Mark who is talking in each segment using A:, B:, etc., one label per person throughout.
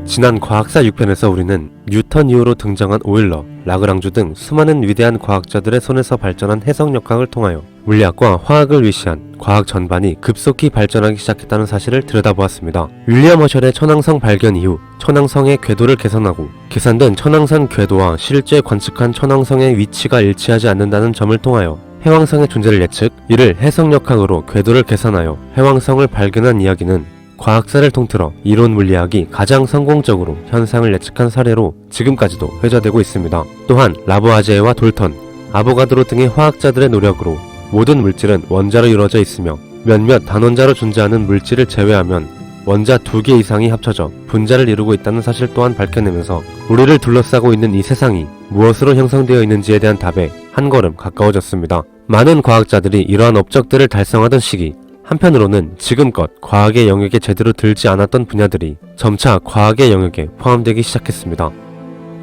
A: 지난 과학사 6편에서 우리는 뉴턴 이후로 등장한 오일러, 라그랑주 등 수많은 위대한 과학자들의 손에서 발전한 해석역학을 통하여 물리학과 화학을 위시한 과학 전반이 급속히 발전하기 시작했다는 사실을 들여다보았습니다. 윌리엄 허셜의 천왕성 발견 이후 천왕성의 궤도를 계산하고 계산된 천왕성 궤도와 실제 관측한 천왕성의 위치가 일치하지 않는다는 점을 통하여 해왕성의 존재를 예측, 이를 해석역학으로 궤도를 계산하여 해왕성을 발견한 이야기는 과학사를 통틀어 이론 물리학이 가장 성공적으로 현상을 예측한 사례로 지금까지도 회자되고 있습니다. 또한 라보아제와 돌턴, 아보가드로 등의 화학자들의 노력으로 모든 물질은 원자로 이루어져 있으며 몇몇 단원자로 존재하는 물질을 제외하면 원자 2개 이상이 합쳐져 분자를 이루고 있다는 사실 또한 밝혀내면서 우리를 둘러싸고 있는 이 세상이 무엇으로 형성되어 있는지에 대한 답에 한 걸음 가까워졌습니다. 많은 과학자들이 이러한 업적들을 달성하던 시기, 한편으로는 지금껏 과학의 영역에 제대로 들지 않았던 분야들이 점차 과학의 영역에 포함되기 시작했습니다.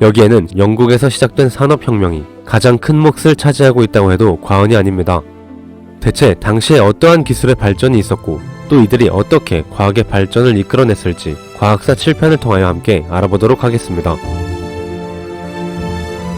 A: 여기에는 영국에서 시작된 산업혁명이 가장 큰 몫을 차지하고 있다고 해도 과언이 아닙니다. 대체 당시에 어떠한 기술의 발전이 있었고 또 이들이 어떻게 과학의 발전을 이끌어냈을지 과학사 7편을 통하여 함께 알아보도록 하겠습니다.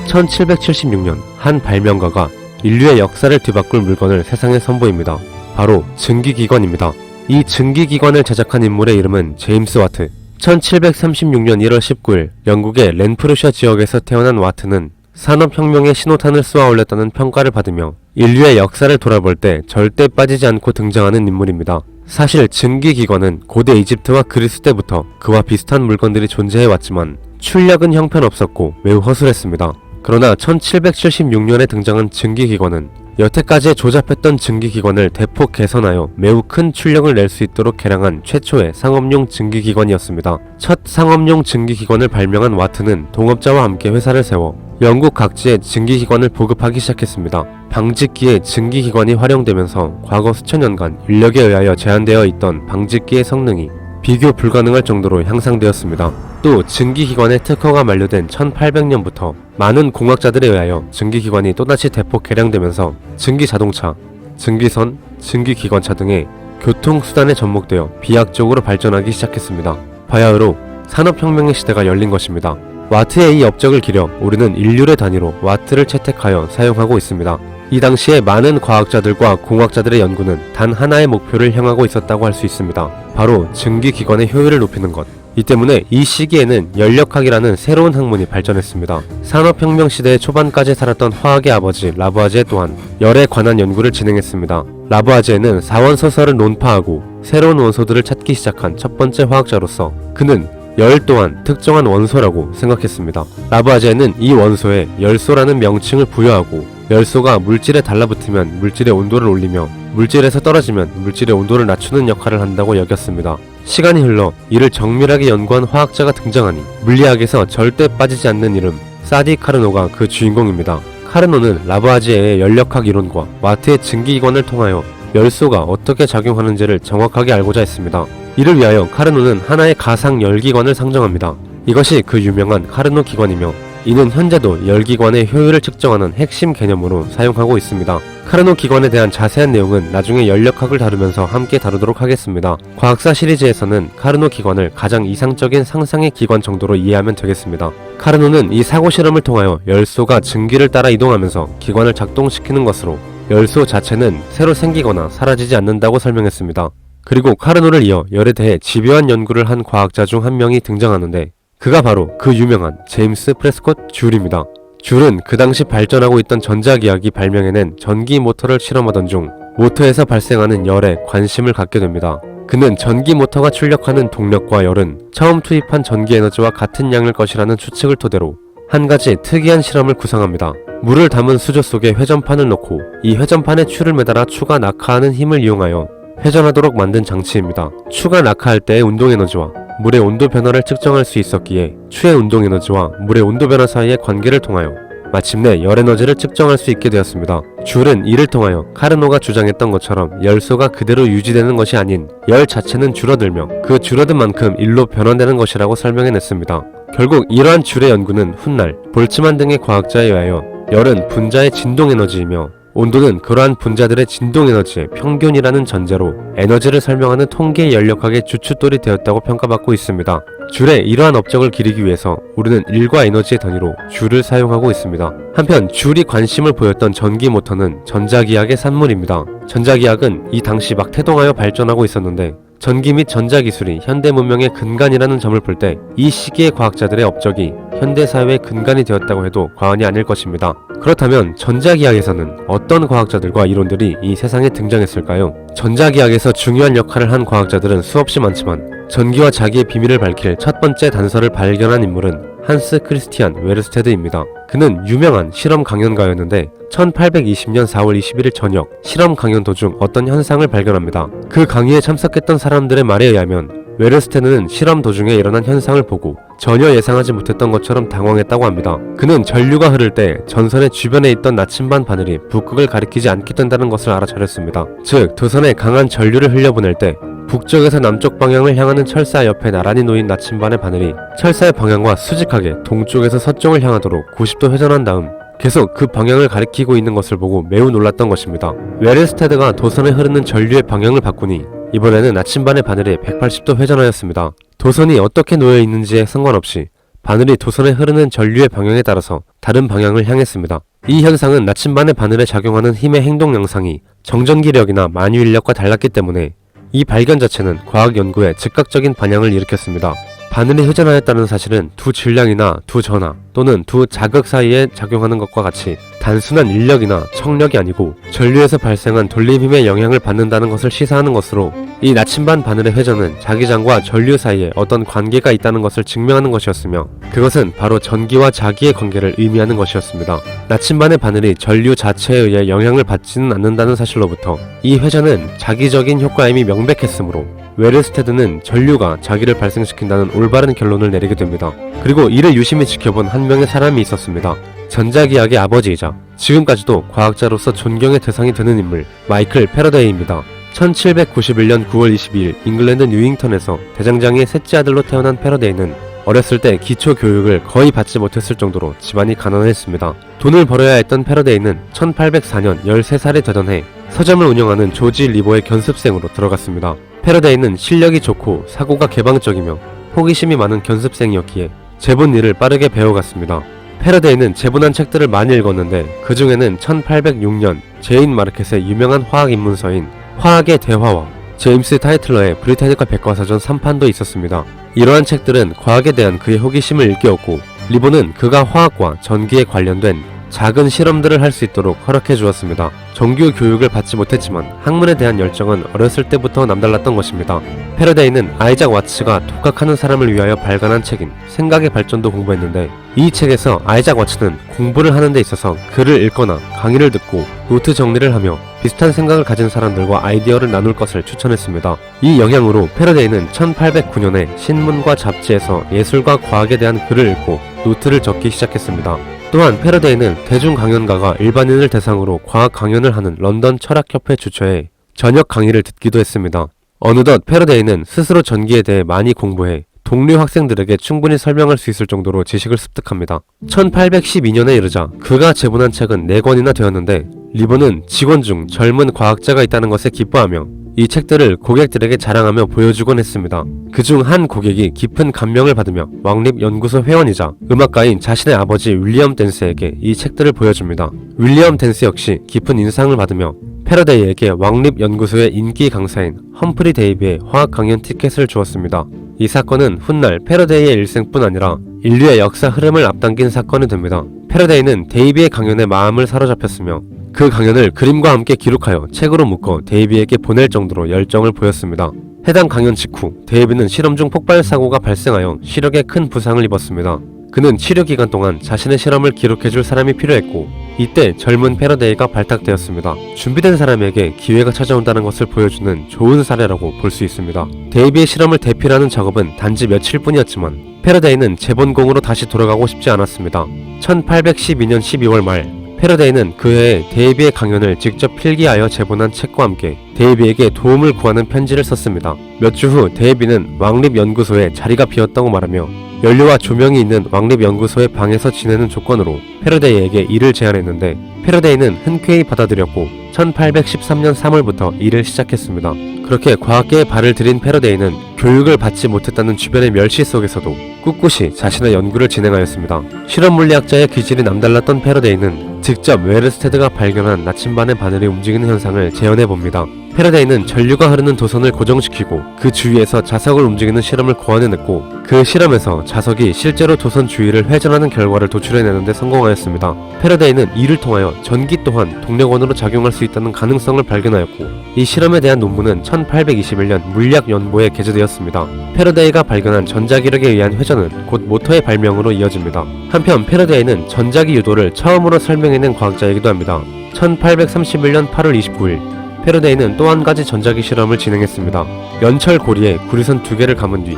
A: 1776년 한 발명가가 인류의 역사를 뒤바꿀 물건을 세상에 선보입니다. 바로 증기기관입니다. 이 증기기관을 제작한 인물의 이름은 제임스 와트. 1736년 1월 19일 영국의 렌프루셔 지역에서 태어난 와트는 산업혁명의 신호탄을 쏘아 올렸다는 평가를 받으며 인류의 역사를 돌아볼 때 절대 빠지지 않고 등장하는 인물입니다. 사실 증기기관은 고대 이집트와 그리스 때부터 그와 비슷한 물건들이 존재해왔지만 출력은 형편없었고 매우 허술했습니다. 그러나 1776년에 등장한 증기기관은 여태까지 조잡했던 증기기관을 대폭 개선하여 매우 큰 출력을 낼 수 있도록 개량한 최초의 상업용 증기기관이었습니다. 첫 상업용 증기기관을 발명한 와트는 동업자와 함께 회사를 세워 영국 각지에 증기기관을 보급하기 시작했습니다. 방직기에 증기기관이 활용되면서 과거 수천 년간 인력에 의하여 제한되어 있던 방직기의 성능이 비교 불가능할 정도로 향상되었습니다. 또 증기기관의 특허가 만료된 1800년부터 많은 공학자들에 의하여 증기기관이 또다시 대폭 개량되면서 증기자동차, 증기선, 증기기관차 등의 교통수단에 접목되어 비약적으로 발전하기 시작했습니다. 바야흐로 산업혁명의 시대가 열린 것입니다. 와트의 이 업적을 기려 우리는 인류의 단위로 와트를 채택하여 사용하고 있습니다. 이 당시에 많은 과학자들과 공학자들의 연구는 단 하나의 목표를 향하고 있었다고 할 수 있습니다. 바로 증기기관의 효율을 높이는 것. 이 때문에 이 시기에는 연력학이라는 새로운 학문이 발전했습니다. 산업혁명 시대의 초반까지 살았던 화학의 아버지 라부아제 또한 열에 관한 연구를 진행했습니다. 라부아제는 사원소설을 논파하고 새로운 원소들을 찾기 시작한 첫 번째 화학자로서 그는 열 또한 특정한 원소라고 생각했습니다. 라부아제는 이 원소에 열소라는 명칭을 부여하고 열소가 물질에 달라붙으면 물질의 온도를 올리며 물질에서 떨어지면 물질의 온도를 낮추는 역할을 한다고 여겼습니다. 시간이 흘러 이를 정밀하게 연구한 화학자가 등장하니 물리학에서 절대 빠지지 않는 이름 사디 카르노가 그 주인공입니다. 카르노는 라부아제의 연력학 이론과 와트의 증기기관을 통하여 열소가 어떻게 작용하는지를 정확하게 알고자 했습니다. 이를 위하여 카르노는 하나의 가상 열기관을 상정합니다. 이것이 그 유명한 카르노 기관이며 이는 현재도 열기관의 효율을 측정하는 핵심 개념으로 사용하고 있습니다. 카르노 기관에 대한 자세한 내용은 나중에 연력학을 다루면서 함께 다루도록 하겠습니다. 과학사 시리즈에서는 카르노 기관을 가장 이상적인 상상의 기관 정도로 이해하면 되겠습니다. 카르노는 이 사고 실험을 통하여 열소가 증기를 따라 이동하면서 기관을 작동시키는 것으로 열소 자체는 새로 생기거나 사라지지 않는다고 설명했습니다. 그리고 카르노를 이어 열에 대해 집요한 연구를 한 과학자 중 한 명이 등장하는데 그가 바로 그 유명한 제임스 프레스콧 줄입니다. 줄은 그 당시 발전하고 있던 전자기학이 발명해낸 전기 모터를 실험하던 중 모터에서 발생하는 열에 관심을 갖게 됩니다. 그는 전기 모터가 출력하는 동력과 열은 처음 투입한 전기 에너지와 같은 양일 것이라는 추측을 토대로 한 가지 특이한 실험을 구상합니다. 물을 담은 수조 속에 회전판을 넣고 이 회전판에 추를 매달아 추가 낙하하는 힘을 이용하여 회전하도록 만든 장치입니다. 추가 낙하할 때의 운동 에너지와 물의 온도 변화를 측정할 수 있었기에 추의 운동 에너지와 물의 온도 변화 사이의 관계를 통하여 마침내 열 에너지를 측정할 수 있게 되었습니다. 줄은 이를 통하여 카르노가 주장했던 것처럼 열소가 그대로 유지되는 것이 아닌 열 자체는 줄어들며 그 줄어든 만큼 일로 변화되는 것이라고 설명해냈습니다. 결국 이러한 줄의 연구는 훗날 볼츠만 등의 과학자에 의하여 열은 분자의 진동 에너지이며 온도는 그러한 분자들의 진동 에너지의 평균이라는 전제로 에너지를 설명하는 통계 연력학의 주춧돌이 되었다고 평가받고 있습니다. 줄에 이러한 업적을 기리기 위해서 우리는 일과 에너지의 단위로 줄을 사용하고 있습니다. 한편 줄이 관심을 보였던 전기 모터는 전자기학의 산물입니다. 전자기학은 이 당시 막 태동하여 발전하고 있었는데 전기 및 전자기술이 현대 문명의 근간이라는 점을 볼 때 이 시기의 과학자들의 업적이 현대사회의 근간이 되었다고 해도 과언이 아닐 것입니다. 그렇다면 전자기학에서는 어떤 과학자들과 이론들이 이 세상에 등장했을까요? 전자기학에서 중요한 역할을 한 과학자들은 수없이 많지만 전기와 자기의 비밀을 밝힐 첫 번째 단서를 발견한 인물은 한스 크리스티안 웨르스테드입니다. 그는 유명한 실험 강연가였는데 1820년 4월 21일 저녁 실험 강연 도중 어떤 현상을 발견합니다. 그 강의에 참석했던 사람들의 말에 의하면 웨르스테드는 실험 도중에 일어난 현상을 보고 전혀 예상하지 못했던 것처럼 당황했다고 합니다. 그는 전류가 흐를 때 전선의 주변에 있던 나침반 바늘이 북극을 가리키지 않게 된다는 것을 알아차렸습니다. 즉, 도선에 강한 전류를 흘려보낼 때 북쪽에서 남쪽 방향을 향하는 철사 옆에 나란히 놓인 나침반의 바늘이 철사의 방향과 수직하게 동쪽에서 서쪽을 향하도록 90도 회전한 다음 계속 그 방향을 가리키고 있는 것을 보고 매우 놀랐던 것입니다. 웨르스테드가 도선에 흐르는 전류의 방향을 바꾸니 이번에는 나침반의 바늘이 180도 회전하였습니다. 도선이 어떻게 놓여 있는지에 상관없이 바늘이 도선에 흐르는 전류의 방향에 따라서 다른 방향을 향했습니다. 이 현상은 나침반의 바늘에 작용하는 힘의 행동 양상이 정전기력이나 만유인력과 달랐기 때문에 이 발견 자체는 과학 연구에 즉각적인 반향을 일으켰습니다. 바늘이 회전하였다는 사실은 두 질량이나 두 전하 또는 두 자극 사이에 작용하는 것과 같이 단순한 인력이나 청력이 아니고 전류에서 발생한 돌림힘의 영향을 받는다는 것을 시사하는 것으로 이 나침반 바늘의 회전은 자기장과 전류 사이에 어떤 관계가 있다는 것을 증명하는 것이었으며 그것은 바로 전기와 자기의 관계를 의미하는 것이었습니다. 나침반의 바늘이 전류 자체에 의해 영향을 받지는 않는다는 사실로부터 이 회전은 자기적인 효과임이 명백했으므로 웨르스테드는 전류가 자기를 발생시킨다는 올바른 결론을 내리게 됩니다. 그리고 이를 유심히 지켜본 한 명의 사람이 있었습니다. 전자기학의 아버지이자 지금까지도 과학자로서 존경의 대상이 되는 인물 마이클 패러데이입니다. 1791년 9월 22일 잉글랜드 뉴잉턴에서 대장장이의 셋째 아들로 태어난 패러데이는 어렸을 때 기초 교육을 거의 받지 못했을 정도로 집안이 가난했습니다. 돈을 벌어야 했던 패러데이는 1804년 13살이 되던 해 서점을 운영하는 조지 리버의 견습생으로 들어갔습니다. 패러데이는 실력이 좋고 사고가 개방적이며 호기심이 많은 견습생이었기에 재본 일을 빠르게 배워갔습니다. 패러데이는 재본한 책들을 많이 읽었는데 그 중에는 1806년 제인 마르켓의 유명한 화학 입문서인 화학의 대화와 제임스 타이틀러의 브리타니카 백과사전 3판도 있었습니다. 이러한 책들은 과학에 대한 그의 호기심을 일깨웠고 리버는 그가 화학과 전기에 관련된 작은 실험들을 할 수 있도록 허락해 주었습니다. 정규 교육을 받지 못했지만 학문에 대한 열정은 어렸을 때부터 남달랐던 것입니다. 패러데이는 아이작 와츠가 독학하는 사람을 위하여 발간한 책인 생각의 발전도 공부했는데 이 책에서 아이작 와츠는 공부를 하는 데 있어서 글을 읽거나 강의를 듣고 노트 정리를 하며 비슷한 생각을 가진 사람들과 아이디어를 나눌 것을 추천했습니다. 이 영향으로 패러데이는 1809년에 신문과 잡지에서 예술과 과학에 대한 글을 읽고 노트를 적기 시작했습니다. 또한 패러데이는 대중 강연가가 일반인을 대상으로 과학 강연을 하는 런던 철학협회 주최에 저녁 강의를 듣기도 했습니다. 어느덧 패러데이는 스스로 전기에 대해 많이 공부해 동료 학생들에게 충분히 설명할 수 있을 정도로 지식을 습득합니다. 1812년에 이르자 그가 제본한 책은 4권이나 되었는데 리버는 직원 중 젊은 과학자가 있다는 것에 기뻐하며 이 책들을 고객들에게 자랑하며 보여주곤 했습니다. 그중 한 고객이 깊은 감명을 받으며 왕립연구소 회원이자 음악가인 자신의 아버지 윌리엄 댄스에게 이 책들을 보여줍니다. 윌리엄 댄스 역시 깊은 인상을 받으며 패러데이에게 왕립연구소의 인기 강사인 험프리 데이비의 화학 강연 티켓을 주었습니다. 이 사건은 훗날 패러데이의 일생뿐 아니라 인류의 역사 흐름을 앞당긴 사건이 됩니다. 패러데이는 데이비의 강연에 마음을 사로잡혔으며 그 강연을 그림과 함께 기록하여 책으로 묶어 데이비에게 보낼 정도로 열정을 보였습니다. 해당 강연 직후 데이비는 실험 중 폭발 사고가 발생하여 시력에 큰 부상을 입었습니다. 그는 치료 기간 동안 자신의 실험을 기록해줄 사람이 필요했고 이때 젊은 패러데이가 발탁되었습니다. 준비된 사람에게 기회가 찾아온다는 것을 보여주는 좋은 사례라고 볼 수 있습니다. 데이비의 실험을 대필하는 작업은 단지 며칠뿐이었지만 패러데이는 재본공으로 다시 돌아가고 싶지 않았습니다. 1812년 12월 말 패러데이는 그 해에 데이비의 강연을 직접 필기하여 제본한 책과 함께 데이비에게 도움을 구하는 편지를 썼습니다. 몇 주 후 데이비는 왕립연구소에 자리가 비었다고 말하며 연료와 조명이 있는 왕립연구소의 방에서 지내는 조건으로 패러데이에게 일을 제안했는데 패러데이는 흔쾌히 받아들였고 1813년 3월부터 일을 시작했습니다. 그렇게 과학계에 발을 들인 패러데이는 교육을 받지 못했다는 주변의 멸시 속에서도 꿋꿋이 자신의 연구를 진행하였습니다. 실험물리학자의 기질이 남달랐던 패러데이는 직접 웨르스테드가 발견한 나침반의 바늘이 움직이는 현상을 재현해봅니다. 패러데이는 전류가 흐르는 도선을 고정시키고 그 주위에서 자석을 움직이는 실험을 고안해냈고 그 실험에서 자석이 실제로 도선 주위를 회전하는 결과를 도출해내는데 성공하였습니다. 패러데이는 이를 통하여 전기 또한 동력원으로 작용할 수 있다는 가능성을 발견하였고 이 실험에 대한 논문은 1821년 물리학연보에 게재되었습니다. 패러데이가 발견한 전자기력에 의한 회전은 곧 모터의 발명으로 이어집니다. 한편 패러데이는 전자기 유도를 처음으로 설명해낸 과학자이기도 합니다. 1831년 8월 29일 패러데이는 또 한 가지 전자기 실험을 진행했습니다. 연철 고리에 구리선 2개를 감은 뒤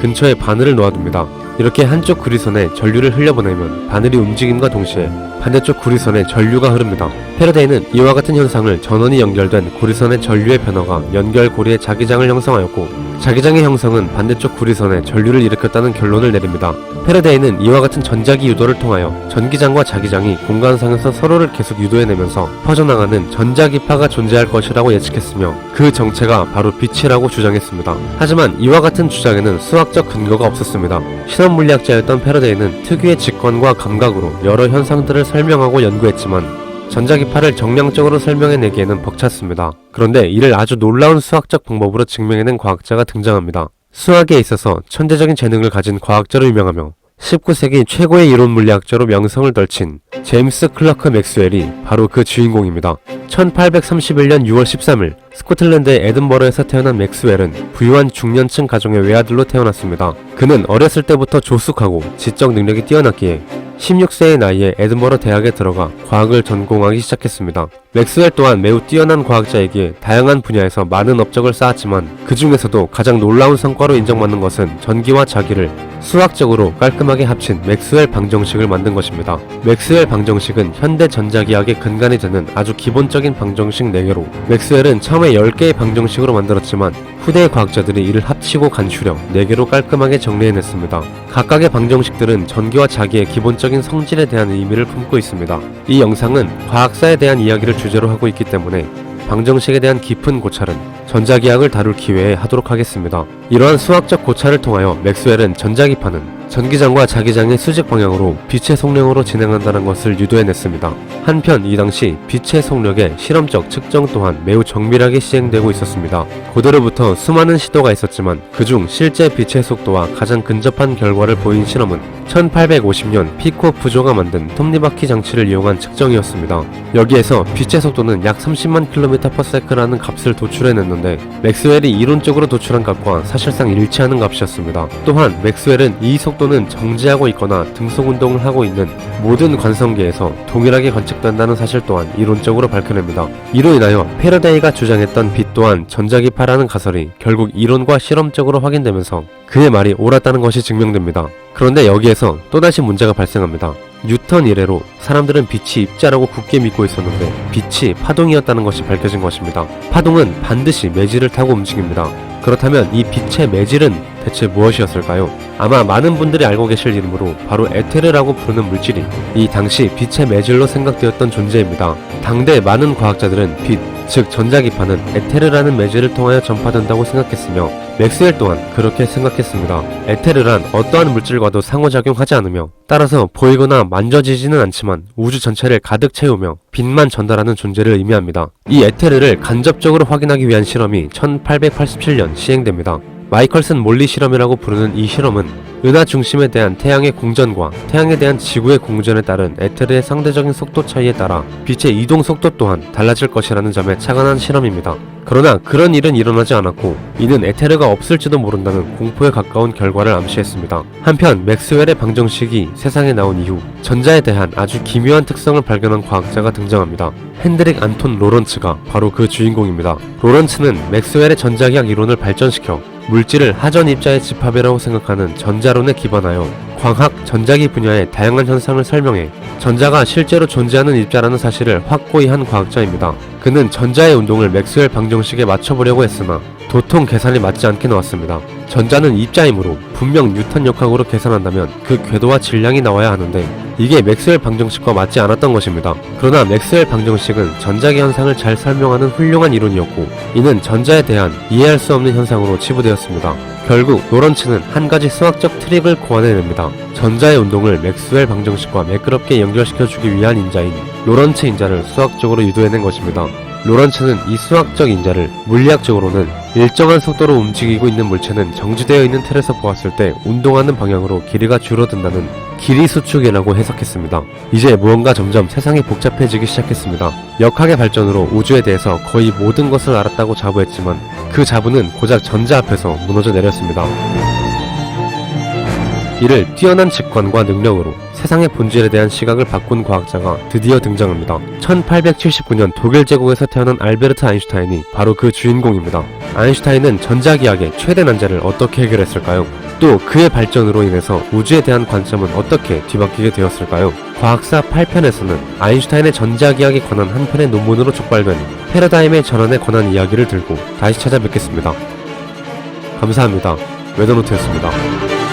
A: 근처에 바늘을 놓아둡니다. 이렇게 한쪽 구리선에 전류를 흘려보내면 바늘이 움직임과 동시에 반대쪽 구리선에 전류가 흐릅니다. 패러데이는 이와 같은 현상을 전원이 연결된 구리선의 전류의 변화가 연결고리의 자기장을 형성하였고 자기장의 형성은 반대쪽 구리선에 전류를 일으켰다는 결론을 내립니다. 패러데이는 이와 같은 전자기 유도를 통하여 전기장과 자기장이 공간상에서 서로를 계속 유도해내면서 퍼져나가는 전자기파가 존재할 것이라고 예측했으며 그 정체가 바로 빛이라고 주장했습니다. 하지만 이와 같은 주장에는 수학적 근거가 없었습니다. 실험물리학자였던 패러데이는 특유의 직관과 감각으로 여러 현상들을 설명하고 연구했지만 전자기파를 정량적으로 설명해내기에는 벅찼습니다. 그런데 이를 아주 놀라운 수학적 방법으로 증명해낸 과학자가 등장합니다. 수학에 있어서 천재적인 재능을 가진 과학자로 유명하며 19세기 최고의 이론 물리학자로 명성을 떨친 제임스 클러크 맥스웰이 바로 그 주인공입니다. 1831년 6월 13일 스코틀랜드의 에든버러에서 태어난 맥스웰은 부유한 중년층 가정의 외아들로 태어났습니다. 그는 어렸을 때부터 조숙하고 지적 능력이 뛰어났기에 16세의 나이에 에든버러 대학에 들어가 과학을 전공하기 시작했습니다. 맥스웰 또한 매우 뛰어난 과학자이기에 다양한 분야에서 많은 업적을 쌓았지만 그 중에서도 가장 놀라운 성과로 인정받는 것은 전기와 자기를 수학적으로 깔끔하게 합친 맥스웰 방정식을 만든 것입니다. 맥스웰 방정식은 현대 전자기학의 근간이 되는 아주 기본적인 방정식 4개로 맥스웰은 처음에 10개의 방정식으로 만들었지만 후대의 과학자들이 이를 합치고 간추려 4개로 깔끔하게 정리해냈습니다. 각각의 방정식들은 전기와 자기의 기본적인 성질에 대한 의미를 품고 있습니다. 이 영상은 과학사에 대한 이야기를 주제로 하고 있기 때문에 방정식에 대한 깊은 고찰은 전자기학을 다룰 기회에 하도록 하겠습니다. 이러한 수학적 고찰을 통하여 맥스웰은 전자기파는 전기장과 자기장의 수직 방향으로 빛의 속력으로 진행한다는 것을 유도해냈습니다. 한편 이 당시 빛의 속력의 실험적 측정 또한 매우 정밀하게 시행되고 있었습니다. 고대로부터 수많은 시도가 있었지만 그중 실제 빛의 속도와 가장 근접한 결과를 보인 실험은 1850년 피코프조가 만든 톱니바퀴 장치를 이용한 측정이었습니다. 여기에서 빛의 속도는 약 30만 km/s라는 값을 도출해냈는데 맥스웰이 이론적으로 도출한 값과 사실상 일치하는 값이었습니다. 또한 맥스웰은 이 속도는 정지하고 있거나 등속운동을 하고 있는 모든 관성계에서 동일하게 관측된다는 사실 또한 이론적으로 밝혀냅니다. 이로 인하여 패러데이가 주장했던 빛 또한 전자기파라는 가설이 결국 이론과 실험적으로 확인되면서 그의 말이 옳았다는 것이 증명됩니다. 그런데 여기에서 또다시 문제가 발생합니다. 뉴턴 이래로 사람들은 빛이 입자라고 굳게 믿고 있었는데 빛이 파동이었다는 것이 밝혀진 것입니다. 파동은 반드시 매질을 타고 움직입니다. 그렇다면 이 빛의 매질은 대체 무엇이었을까요? 아마 많은 분들이 알고 계실 이름으로 바로 에테르라고 부르는 물질이 이 당시 빛의 매질로 생각되었던 존재입니다. 당대 많은 과학자들은 빛, 즉 전자기파는 에테르라는 매질을 통하여 전파된다고 생각했으며 맥스웰 또한 그렇게 생각했습니다. 에테르란 어떠한 물질과도 상호작용하지 않으며 따라서 보이거나 만져지지는 않지만 우주 전체를 가득 채우며 빛만 전달하는 존재를 의미합니다. 이 에테르를 간접적으로 확인하기 위한 실험이 1887년 시행됩니다. 마이컬슨 몰리 실험이라고 부르는 이 실험은 은하 중심에 대한 태양의 공전과 태양에 대한 지구의 공전에 따른 에테르의 상대적인 속도 차이에 따라 빛의 이동 속도 또한 달라질 것이라는 점에 착안한 실험입니다. 그러나 그런 일은 일어나지 않았고 이는 에테르가 없을지도 모른다는 공포에 가까운 결과를 암시했습니다. 한편 맥스웰의 방정식이 세상에 나온 이후 전자에 대한 아주 기묘한 특성을 발견한 과학자가 등장합니다. 핸드릭 안톤 로런츠가 바로 그 주인공입니다. 로런츠는 맥스웰의 전자기학 이론을 발전시켜 물질을 하전 입자의 집합이라고 생각하는 전자론에 기반하여 광학, 전자기 분야의 다양한 현상을 설명해 전자가 실제로 존재하는 입자라는 사실을 확고히 한 과학자입니다. 그는 전자의 운동을 맥스웰 방정식에 맞춰보려고 했으나 도통 계산이 맞지 않게 나왔습니다. 전자는 입자이므로 분명 뉴턴 역학으로 계산한다면 그 궤도와 질량이 나와야 하는데 이게 맥스웰 방정식과 맞지 않았던 것입니다. 그러나 맥스웰 방정식은 전자기 현상을 잘 설명하는 훌륭한 이론이었고 이는 전자에 대한 이해할 수 없는 현상으로 치부되었습니다. 결국 로런츠는 한 가지 수학적 트릭을 고안해냅니다. 전자의 운동을 맥스웰 방정식과 매끄럽게 연결시켜주기 위한 인자인 로런츠 인자를 수학적으로 유도해낸 것입니다. 로런츠는 이 수학적 인자를 물리학적으로는 일정한 속도로 움직이고 있는 물체는 정지되어 있는 틀에서 보았을 때 운동하는 방향으로 길이가 줄어든다는 길이 수축이라고 해석했습니다. 이제 무언가 점점 세상이 복잡해지기 시작했습니다. 역학의 발전으로 우주에 대해서 거의 모든 것을 알았다고 자부했지만 그 자부는 고작 전자 앞에서 무너져 내렸습니다. 이를 뛰어난 직관과 능력으로 세상의 본질에 대한 시각을 바꾼 과학자가 드디어 등장합니다. 1879년 독일 제국에서 태어난 알베르트 아인슈타인이 바로 그 주인공입니다. 아인슈타인은 전자기하의 최대 난제를 어떻게 해결했을까요? 또 그의 발전으로 인해서 우주에 대한 관점은 어떻게 뒤바뀌게 되었을까요? 과학사 8편에서는 아인슈타인의 전자기하에 관한 한 편의 논문으로 촉발된 패러다임의 전환에 관한 이야기를 들고 다시 찾아뵙겠습니다. 감사합니다. 웨더노트였습니다.